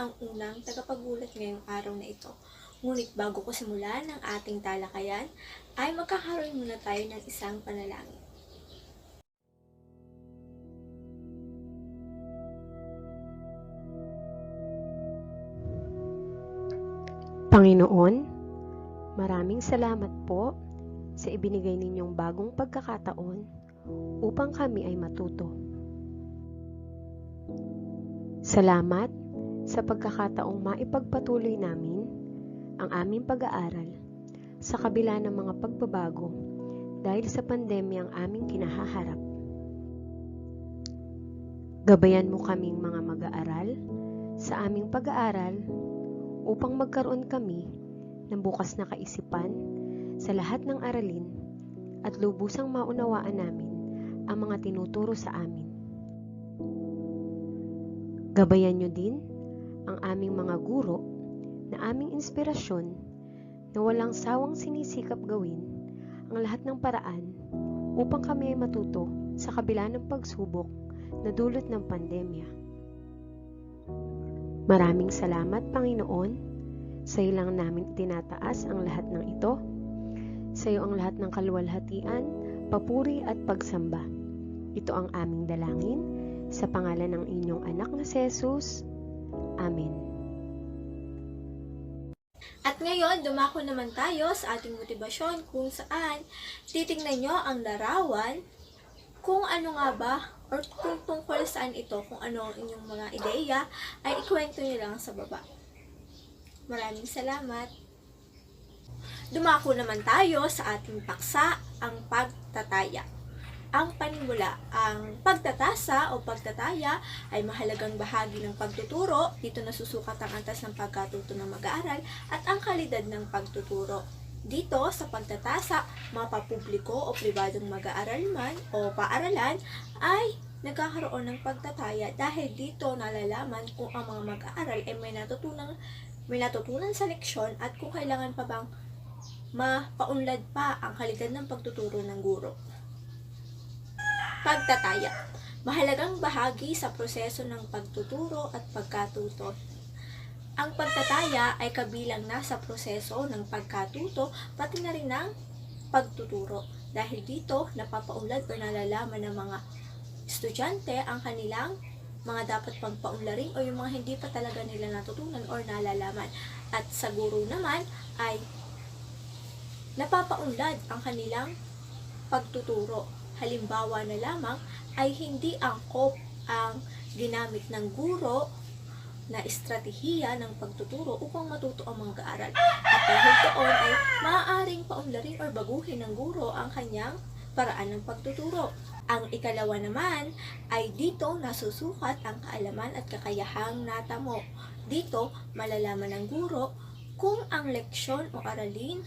ang unang tagapaggulat ngayong araw na ito. Ngunit bago ko simulan ang ating talakayan, ay magkakaroon muna tayo ng isang panalangin. Panginoon, maraming salamat po sa ibinigay ninyong bagong pagkakataon upang kami ay matuto. Salamat sa pagkakataong maipagpatuloy namin ang aming pag-aaral sa kabila ng mga pagbabago dahil sa pandemyang aming kinahaharap. Gabayan mo kaming mga mag-aaral sa aming pag-aaral upang magkaroon kami ng bukas na kaisipan sa lahat ng aralin at lubusang maunawaan namin ang mga tinuturo sa amin. Gabayan nyo din ang aming mga guro na aming inspirasyon na walang sawang sinisikap gawin ang lahat ng paraan upang kami ay matuto sa kabila ng pagsubok na dulot ng pandemya. Maraming salamat, Panginoon. Sa iyo lang namin itinataas ang lahat ng ito. Sa iyo ang lahat ng kaluwalhatian, papuri at pagsamba. Ito ang aming dalangin sa pangalan ng inyong anak na si Jesus. Amen. At ngayon, dumako naman tayo sa ating motibasyon kung saan titingnan nyo ang larawan kung ano nga ba or kung tungkol saan ito, kung ano ang inyong mga ideya, ay ikwento nyo lang sa baba. Maraming salamat. Dumako naman tayo sa ating paksa, ang pagtataya. Ang panimula, ang pagtatasa o pagtataya ay mahalagang bahagi ng pagtuturo. Dito nasusukat ang antas ng pagkatuto ng mag-aaral at ang kalidad ng pagtuturo. Dito sa pagtatasa, mapapubliko o pribadong mag-aaral man o paaralan ay nagkakaroon ng pagtataya dahil dito nalalaman kung ang mga mag-aaral ay may natutunan sa leksyon at kung kailangan pa bang mapaunlad pa ang kalidad ng pagtuturo ng guro. Pagtataya. Mahalagang bahagi sa proseso ng pagtuturo at pagkatuto. Ang pagtataya ay kabilang na sa proseso ng pagkatuto pati na rin ng pagtuturo. Dahil dito, napapaunlad o nalalaman ng mga estudyante ang kanilang mga dapat pang paunlarin o yung mga hindi pa talaga nila natutunan o nalalaman. At sa guro naman ay napapaunlad ang kanilang pagtuturo. Halimbawa na lamang ay hindi angkop ang ginamit ng guro na estratehiya ng pagtuturo upang matuto ang mga mag-aaral. At dahil doon ay maaaring paunlarin o baguhin ng guro ang kanyang paraan ng pagtuturo. Ang ikalawa naman ay dito nasusukat ang kaalaman at kakayahang natamo. Dito malalaman ng guro kung ang leksyon o aralin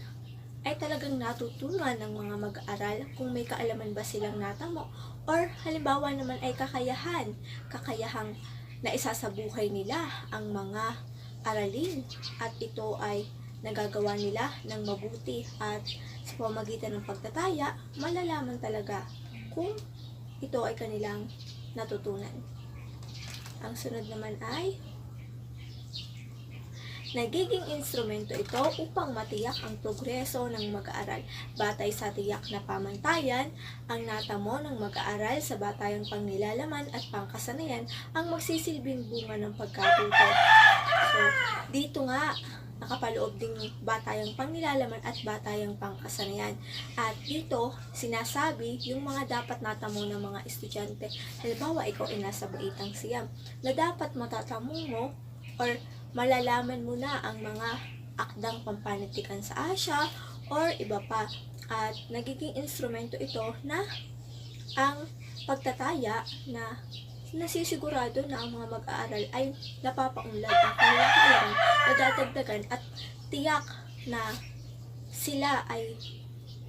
ay talagang natutunan ng mga mag-aaral, kung may kaalaman ba silang natamo, or halimbawa naman ay kakayahang na isasabuhay nila ang mga aralin at ito ay nagagawa nila ng mabuti at sa pamamagitan ng pagtataya, malalaman talaga kung ito ay kanilang natutunan. Ang sunod naman ay nagiging instrumento ito upang matiyak ang progreso ng mag-aaral. Batay sa tiyak na pamantayan, ang natamo ng mag-aaral sa batayang pangnilalaman at pangkasanayan ang magsisilbing bunga ng pagkatuto. So, dito nga, nakapaloob ding batayang pangnilalaman at batayang pangkasanayan. At dito, sinasabi yung mga dapat natamo ng mga estudyante. Halimbawa, ikaw ay nasa baitang siyam, na dapat matatamo mo or malalaman mo na ang mga akdang pampanitikan sa Asya or iba pa. At nagiging instrumento ito na ang pagtataya na nasisigurado na ang mga mag-aaral ay napapaunlad ang kanilang kaalaman, nadadagdagan at tiyak na sila ay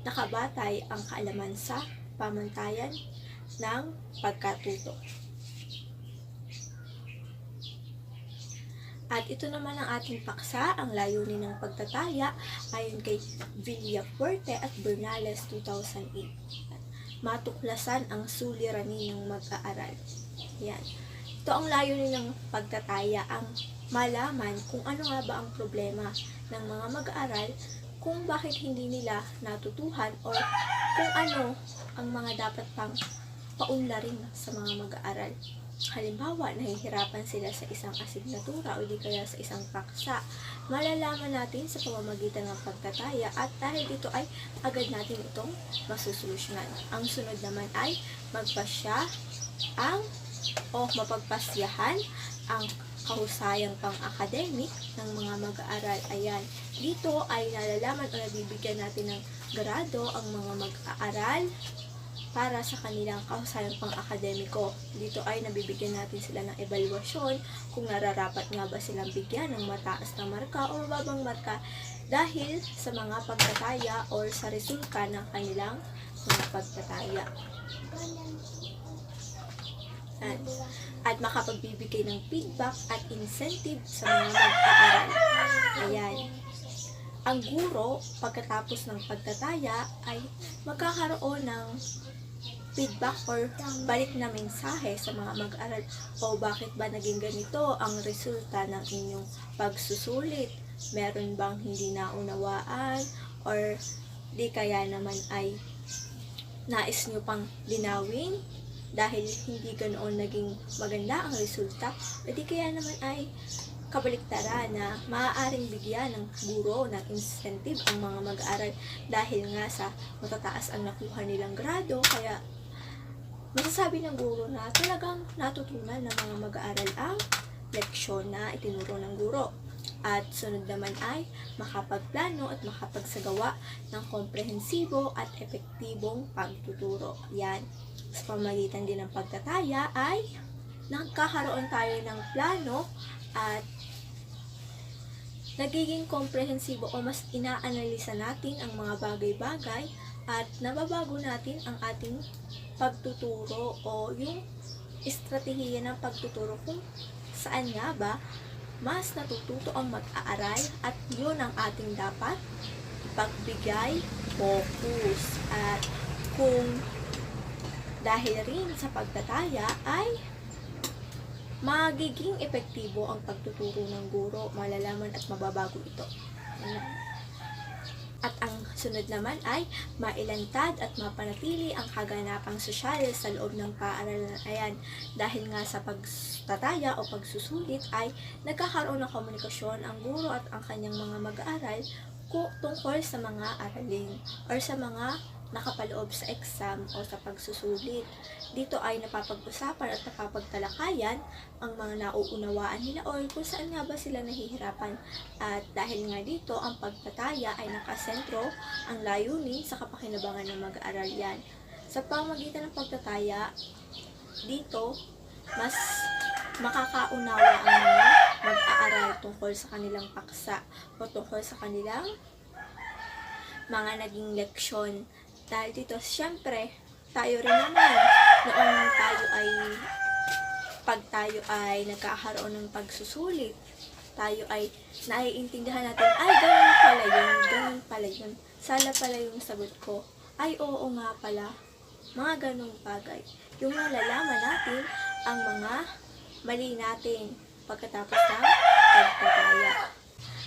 nakabatay ang kaalaman sa pamantayan ng pagkatuto. At ito naman ang ating paksa, ang layunin ng pagtataya ayon kay Villafuerte at Bernales 2008. Matuklasan ang suliranin ng mag-aaral. Yan. Ito ang layunin ng pagtataya, ang malaman kung ano nga ba ang problema ng mga mag-aaral, kung bakit hindi nila natutuhan, or kung ano ang mga dapat pang paunlarin sa mga mag-aaral. Halimbawa, nahihirapan sila sa isang asignatura o di kaya sa isang paksa. Malalaman natin sa pamamagitan ng pagtataya, at dahil dito ay agad natin itong masusolusyonan. Ang sunod naman ay mapagpasyahan ang kahusayang pang-academic ng mga mag-aaral. Ayan, dito ay nalalaman o nabibigyan natin ng grado ang mga mag-aaral para sa kanilang kahusayang pang-akademiko. Dito ay nabibigyan natin sila ng evaluasyon kung nararapat nga ba silang bigyan ng mataas na marka o mababang marka dahil sa mga pagtataya or sa resulta ng kanilang mga pagtataya. At makapagbibigay ng feedback at incentive sa mga mag-aaral. Ayan. Ang guro, pagkatapos ng pagtataya, ay magkakaroon ng feedback or balik na mensahe sa mga mag-aaral. O bakit ba naging ganito ang resulta ng inyong pagsusulit? Meron bang hindi naunawaan? Or di kaya naman ay nais nyo pang linawin dahil hindi ganoon naging maganda ang resulta? O di kaya naman ay kabaliktaran na maaaring bigyan ng guro ng incentive ang mga mag-aaral dahil nga sa matataas ang nakuha nilang grado, kaya masasabi ng guro na talagang natutunan ng mga mag-aaral ang leksyon na itinuro ng guro. At sunod naman ay makapagplano at makapagsagawa ng komprehensibo at epektibong pagtuturo. Yan. Sa pamagitan din ng pagtataya ay nagkakaroon tayo ng plano at nagiging komprehensibo o mas inaanalisa natin ang mga bagay-bagay at nababago natin ang ating pagtuturo o yung estratehiya ng pagtuturo kung saan nga ba mas natututo ang mag-aaral, at yun ang ating dapat pagbigay focus. At kung dahil rin sa pagtataya ay magiging epektibo ang pagtuturo ng guro, malalaman at mababago ito. At ang sunod naman ay mailantad at mapanatili ang kaganapang sosyal sa loob ng paaralan. Ayan, dahil nga sa pagtataya o pagsusulit ay nagkakaroon ng komunikasyon ang guro at ang kanyang mga mag-aaral tungkol sa mga aralin or sa mga nakapaloob sa exam o sa pagsusulit. Dito ay napapag-usapan at napapagtalakayan ang mga nauunawaan nila o kung saan nga ba sila nahihirapan. At dahil nga dito, ang pagtataya ay nakasentro ang layunin sa kapakinabangan ng mag-aaral. Yan. Sa pamamagitan ng pagtataya, dito, mas makakaunawa ang mga mag-aaral tungkol sa kanilang paksa o tungkol sa kanilang mga naging leksyon. Dahil dito, syempre, tayo rin naman, noong tayo ay nagkakaroon ng pagsusulit, tayo ay naiintindihan natin, ay, ganun pala yun, sala pala yung sagot ko, ay, oo nga pala, mga ganung bagay. Yung nalalaman natin ang mga mali natin pagkatapos ng pagtataya.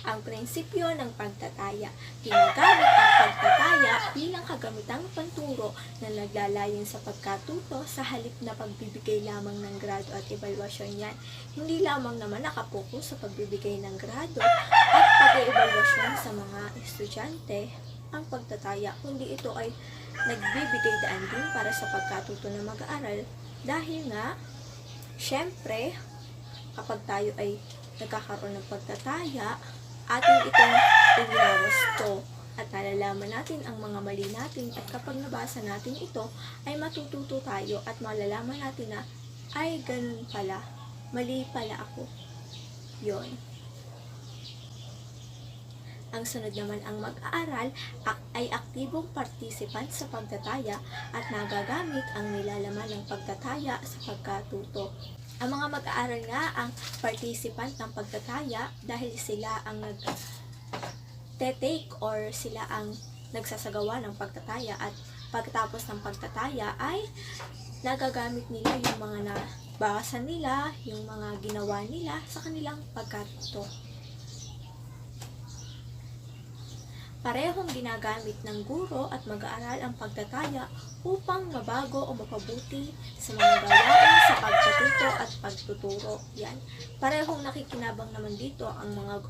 Ang prinsipyo ng pagtataya. Ginagamit ang pagtataya bilang kagamitang panturo na naglalayon sa pagkatuto sa halip na pagbibigay lamang ng grado at evaluasyon. Yan. Hindi lamang naman nakapokus sa pagbibigay ng grado at pag-evaluasyon sa mga estudyante ang pagtataya, kundi ito ay nagbibigay daan din para sa pagkatuto ng mag-aaral dahil nga, syempre, kapag tayo ay nagkakaroon ng pagtataya, ating itong iwinawasto at nalalaman natin ang mga mali natin, at kapag nabasa natin ito ay matututo tayo at malalaman natin na ay ganun pala, mali pala ako. Yon. Ang sunod naman, ang mag-aaral ay aktibong participant sa pagtataya at nagagamit ang nilalaman ng pagtataya sa pagkatuto. Ang mga mag-aaral nga ang participant ng pagtataya dahil sila ang nag-take or sila ang nagsasagawa ng pagtataya, at pagkatapos ng pagtataya ay nagagamit nila yung mga pagbasa nila, yung mga ginawa nila sa kanilang pagkatuto. Parehong ginagamit ng guro at mag-aaral ang pagtataya upang mabago o mapabuti sa mga gawain sa pagkatuto at pagtuturo. Yan. Parehong nakikinabang naman dito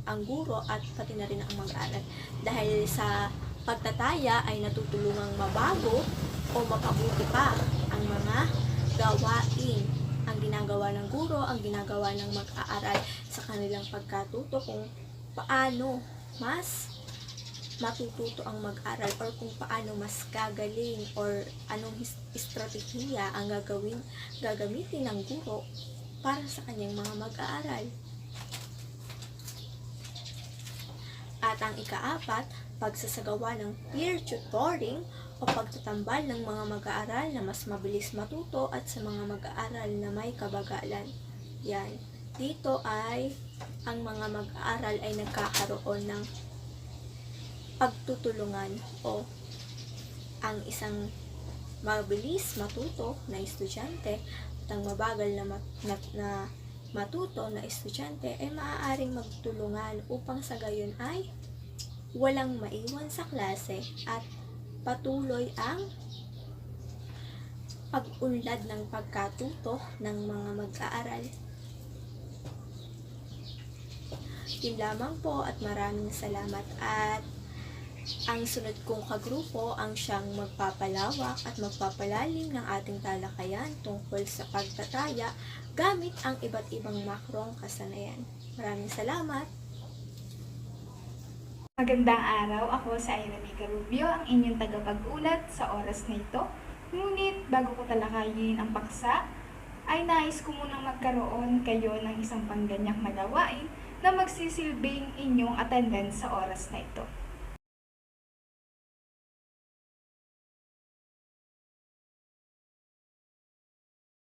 ang guro at pati na rin ang mag-aaral. Dahil sa pagtataya ay natutulungang mabago o mapabuti pa ang mga gawain. Ang ginagawa ng guro, ang ginagawa ng mag-aaral sa kanilang pagkatuto kung paano mas matututo ang mag-aral or kung paano mas gagaling or anong estratehiya ang gagamitin ng guro para sa kanyang mga mag-aaral. At ang ikaapat, pagsasagawa ng peer tutoring o pagtatambal ng mga mag-aaral na mas mabilis matuto at sa mga mag-aaral na may kabagalan. Yan. Dito ay ang mga mag-aaral ay nagkakaroon ng pagtutulungan o ang isang mabilis matuto na estudyante at ang mabagal na matuto na estudyante ay maaaring magtulungan upang sa gayon ay walang maiwan sa klase at patuloy ang pag-unlad ng pagkatuto ng mga mag-aaral. Yun lamang po at maraming salamat at ang sunod kong kagrupo ang siyang magpapalawak at magpapalalim ng ating talakayan tungkol sa pagtataya gamit ang iba't ibang makrong kasanayan. Maraming salamat! Magandang araw, ako sa Iranica Rubio, ang inyong tagapag-ulat sa oras na ito. Ngunit bago ko talakayin ang paksa, ay nais ko munang magkaroon kayo ng isang pangganyak na gawain na magsisilbing inyong attendance sa oras na ito.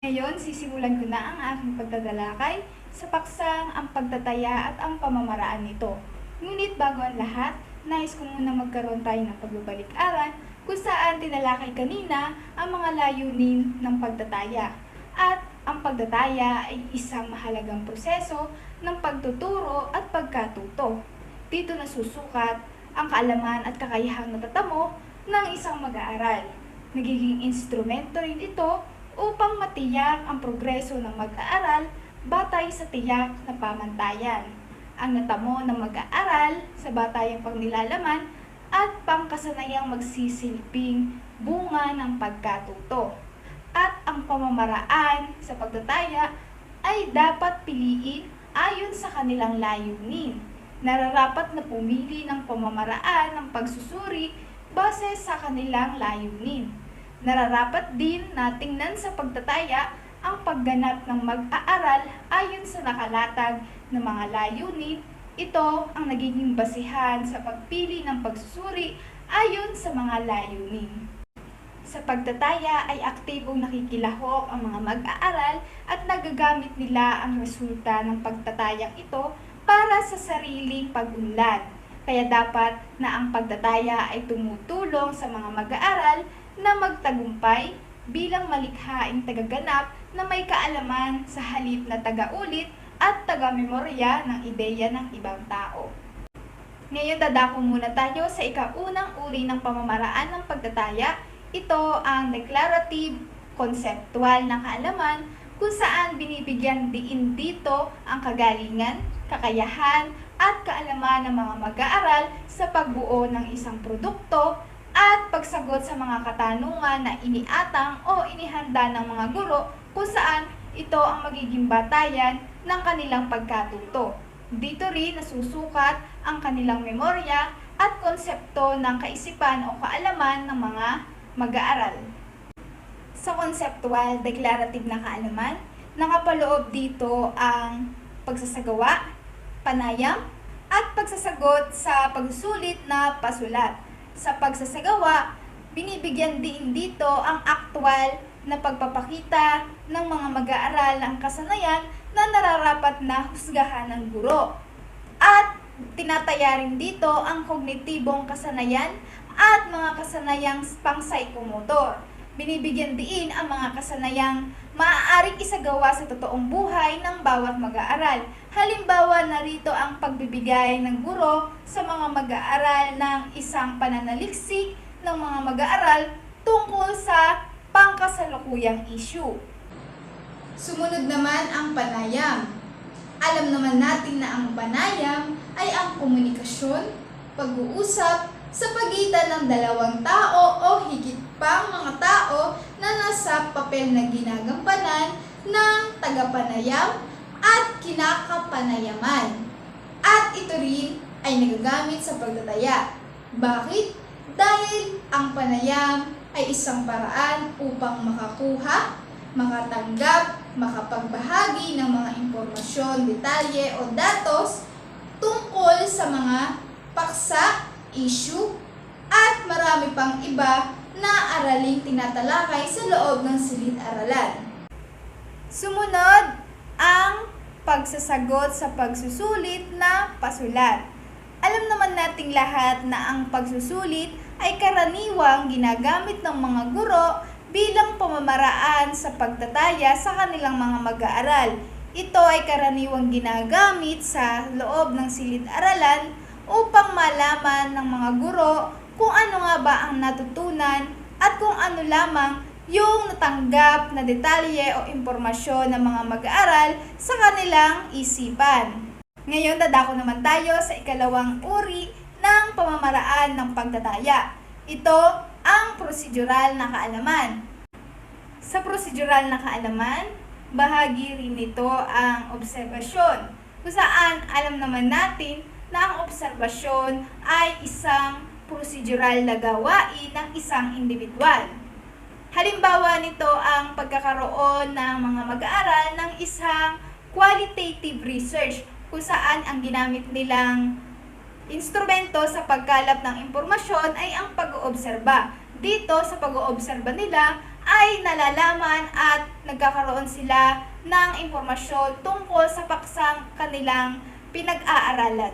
Ngayon, sisimulan ko na ang aking pagtatalakay sa paksang ang pagtataya at ang pamamaraan nito. Ngunit bago ang lahat, nais ko muna magkaroon tayo ng pagbabalik-aral kung saan tinalakay kanina ang mga layunin ng pagtataya. At ang pagtataya ay isang mahalagang proseso ng pagtuturo at pagkatuto. Dito nasusukat ang kaalaman at kakayahang natatamo ng isang mag-aaral. Nagiging instrumento rin ito upang matiyak ang progreso ng mag-aaral batay sa tiyak na pamantayan. Ang natamo ng mag-aaral sa batayang pangnilalaman at pangkasanayang magsisilbing bunga ng pagkatuto. At ang pamamaraan sa pagtataya ay dapat piliin ayon sa kanilang layunin. Nararapat na pumili ng pamamaraan ng pagsusuri base sa kanilang layunin. Nararapat din na tingnan sa pagtataya ang pagganap ng mag-aaral ayon sa nakalatag na mga layunin. Ito ang nagiging basihan sa pagpili ng pagsusuri ayon sa mga layunin. Sa pagtataya ay aktibong nakikilahok ang mga mag-aaral at nagagamit nila ang resulta ng pagtatayang ito para sa sariling pag-unlad. Kaya dapat na ang pagtataya ay tumutulong sa mga mag-aaral na magtagumpay bilang malikhaing tagaganap na may kaalaman sa halip na taga-ulit at taga-memorya ng ideya ng ibang tao. Ngayon dadako muna tayo sa ikaunang uri ng pamamaraan ng pagtataya. Ito ang declarative conceptual na kaalaman kung saan binibigyan diin dito ang kagalingan, kakayahan at kaalaman ng mga mag-aaral sa pagbuo ng isang produkto at pagsagot sa mga katanungan na iniatang o inihanda ng mga guro kung saan ito ang magiging batayan ng kanilang pagkatuto. Dito rin nasusukat ang kanilang memorya at konsepto ng kaisipan o kaalaman ng mga mag-aaral. Sa conceptual declarative na kaalaman, nakapaloob dito ang pagsasagawa, panayam, at pagsasagot sa pagsusulit na pasulat. Sa pagsasagawa, binibigyan din dito ang aktwal na pagpapakita ng mga mag-aaral ng kasanayan na nararapat na husgahan ng guro. At tinataya rin dito ang kognitibong kasanayan at mga kasanayang pang-psychomotor. Binibigyan din ang mga kasanayang maaaring isagawa sa totoong buhay ng bawat mag-aaral. Halimbawa, narito ang pagbibigay ng guro sa mga mag-aaral ng isang pananaliksik ng mga mag-aaral tungkol sa pangkasalukuyang issue. Sumunod naman ang panayam. Alam naman natin na ang panayam ay ang komunikasyon, pag-uusap sa pagitan ng dalawang tao o higit pang mga tao na nasa papel na ginagampanan ng tagapanayam at kinakapanayaman. At ito rin ay nagagamit sa pagtataya. Bakit? Dahil ang panayam ay isang paraan upang makakuha, makatanggap, makapagbahagi ng mga impormasyon, detalye o datos tungkol sa mga paksa, issue, at marami pang iba na araling tinatalakay sa loob ng silid-aralan. Sumunod ang pagsasagot sa pagsusulit na pasulat. Alam naman nating lahat na ang pagsusulit ay karaniwang ginagamit ng mga guro bilang pamamaraan sa pagtataya sa kanilang mga mag-aaral. Ito ay karaniwang ginagamit sa loob ng silid-aralan upang malaman ng mga guro kung ano nga ba ang natutunan at kung ano lamang yung natanggap na detalye o impormasyon ng mga mag-aaral sa kanilang isipan. Ngayon, dadako naman tayo sa ikalawang uri ng pamamaraan ng pagtataya. Ito ang prosedural na kaalaman. Sa prosedural na kaalaman, bahagi rin nito ang obserbasyon, kung saan alam naman natin na ang obserbasyon ay isang prosedural na gawain ng isang individual. Halimbawa nito ang pagkakaroon ng mga mag-aaral ng isang qualitative research kung saan ang ginamit nilang instrumento sa pagkalap ng impormasyon ay ang pag-oobserba. Dito sa pag-oobserba nila ay nalalaman at nagkakaroon sila ng impormasyon tungkol sa paksang kanilang pinag-aaralan.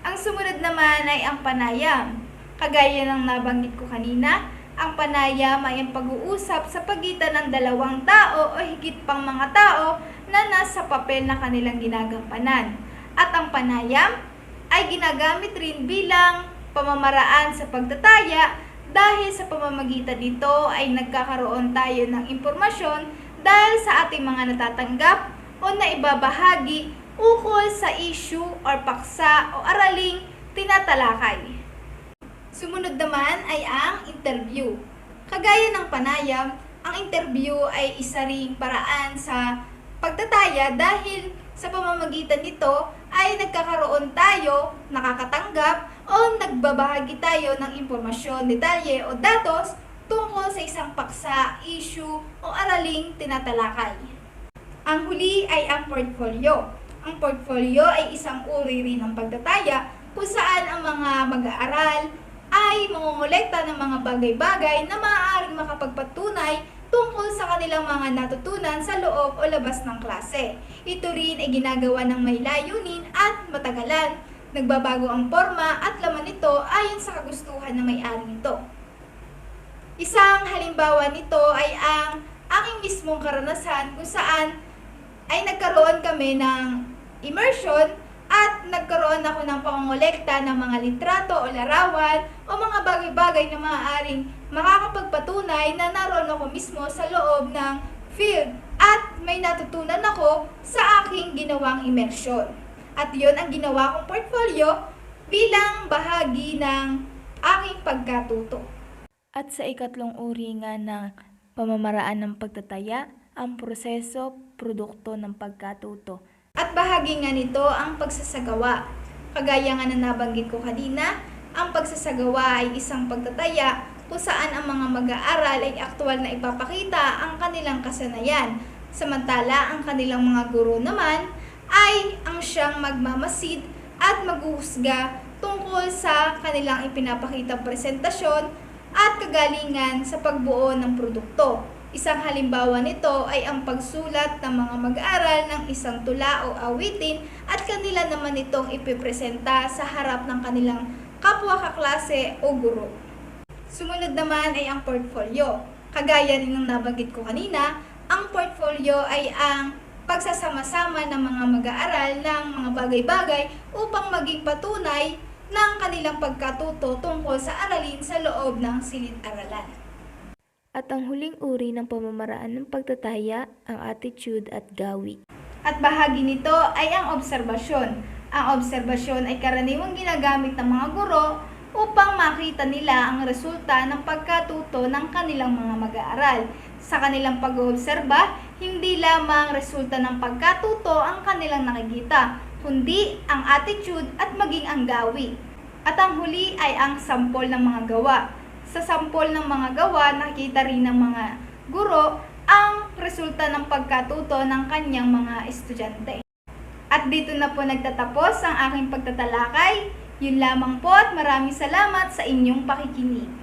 Ang sumunod naman ay ang panayam. Kagaya ng nabanggit ko kanina, ang panayam ay ang pag-uusap sa pagitan ng dalawang tao o higit pang mga tao na nasa papel na kanilang ginagampanan. At ang panayam ay ginagamit rin bilang pamamaraan sa pagtataya dahil sa pamamagitan nito ay nagkakaroon tayo ng impormasyon dahil sa ating mga natatanggap o naibabahagi ukol sa issue or paksa o araling tinatalakay. Sumunod naman ay ang interview. Kagaya ng panayam, ang interview ay isa ring paraan sa pagtataya dahil sa pamamagitan nito ay nagkakaroon tayo, nakakatanggap o nagbabahagi tayo ng impormasyon, detalye o datos tungkol sa isang paksa, issue o araling tinatalakay. Ang huli ay ang portfolio. Ang portfolio ay isang uri rin ng pagtataya kung saan ang mga mag-aaral ay mangongolekta ng mga bagay-bagay na maaaring makapagpatunay tungkol sa kanilang mga natutunan sa loob o labas ng klase. Ito rin ay ginagawa ng may layunin at matagalan. Nagbabago ang forma at laman nito ayon sa kagustuhan ng may-ari nito. Isang halimbawa nito ay ang aking mismong karanasan kung saan ay nagkaroon kami ng immersion at nagkaroon ako ng pangongolekta ng mga litrato o larawan o mga bagay-bagay na maaaring makakapagpatunay na naroon ako mismo sa loob ng field at may natutunan ako sa aking ginawang immersion. At yun ang ginawa kong portfolio bilang bahagi ng aking pagkatuto. At sa ikatlong uri nga ng pamamaraan ng pagtataya, ang proseso, produkto ng pagkatuto. At bahagi nga nito ang pagsasagawa. Kagaya nga na nabanggit ko kanina, ang pagsasagawa ay isang pagtataya kung saan ang mga mag-aaral ay aktwal na ipapakita ang kanilang kasanayan. Samantala, ang kanilang mga guro naman ay ang siyang magmamasid at maghuhusga tungkol sa kanilang ipinapakitang presentasyon at kagalingan sa pagbuo ng produkto. Isang halimbawa nito ay ang pagsulat ng mga mag-aaral ng isang tula o awitin at kanila naman itong ipipresenta sa harap ng kanilang kapwa kaklase o guro. Sumunod naman ay ang portfolio. Kagaya rin ng nabanggit ko kanina, Ang portfolio ay ang pagsasama-sama ng mga mag-aaral ng mga bagay-bagay upang maging patunay ng kanilang pagkatuto tungkol sa aralin sa loob ng silid-aralan. At ang huling uri ng pamamaraan ng pagtataya, ang attitude at gawi. At bahagi nito ay ang obserbasyon. Ang obserbasyon ay karaniwang ginagamit ng mga guro upang makita nila ang resulta ng pagkatuto ng kanilang mga mag-aaral. Sa kanilang pag-oobserba, hindi lamang resulta ng pagkatuto ang kanilang nakikita, kundi ang attitude at maging ang gawi. At ang huli ay ang sampol ng mga gawa. Sa sampol ng mga gawa, nakita rin ng mga guro ang resulta ng pagkatuto ng kanyang mga estudyante. At dito na po nagtatapos ang aking pagtatalakay. Yun lamang po at maraming salamat sa inyong pakikinig.